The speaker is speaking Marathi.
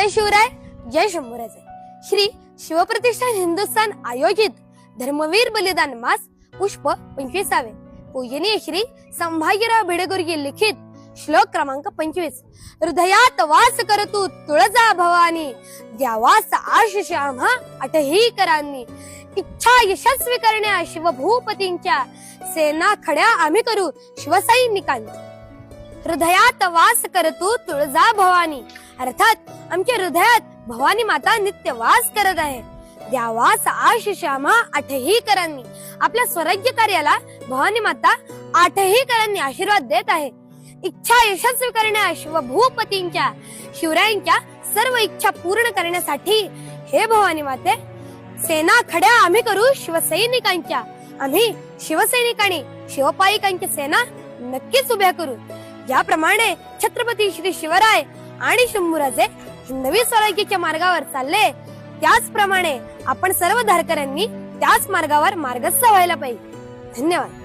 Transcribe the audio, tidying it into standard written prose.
जय शिवराय, जय शंभूराजे. श्री शिवप्रतिष्ठान हिंदुस्थान आयोजित धर्मवीर बलिदान मास पुष्प 25. पूजनीय श्री संभाजीराव भिडेगुर्गे लिखित श्लोक क्रमांक 25. हृदयात वास कर तू तुळजा भवानी, द्यावास आशिष आम्हा आठही करांनी. इच्छा यशस्वी करण्या शिवभूपतींच्या, सेना खड्या आम्ही करू शिवसैनिकांच्या. हृदयात वास कर तू तुळजा भवानी, अर्थात आमच्या हृदयात भवानी माता नित्य वास करत आहे. द्यावास आशिष आम्हा आठही करांनी. आपल्या स्वराज्य कार्याला भवानी माता आठही करांनी आशीर्वाद देत आहे. इच्छा यशस्वी करण्या शिवभूपतींच्या, शिवरायांच्या सर्व इच्छा पूर्ण करण्यासाठी हे भवानी माते, सेना खड्या आम्ही करू शिवसैनिकांच्या. आम्ही शिवसैनिकांनी शिवपायिकांची सेना नक्कीच उभ्या करू. ज्याप्रमाणे छत्रपती श्री शिवराय आणि शंभूराजे हिंदवी स्वराज्याच्या मार्गावर चालले, त्याचप्रमाणे आपण सर्व धारकऱ्यांनी त्याच मार्गावर मार्गस्थ व्हायला पाहिजे. धन्यवाद.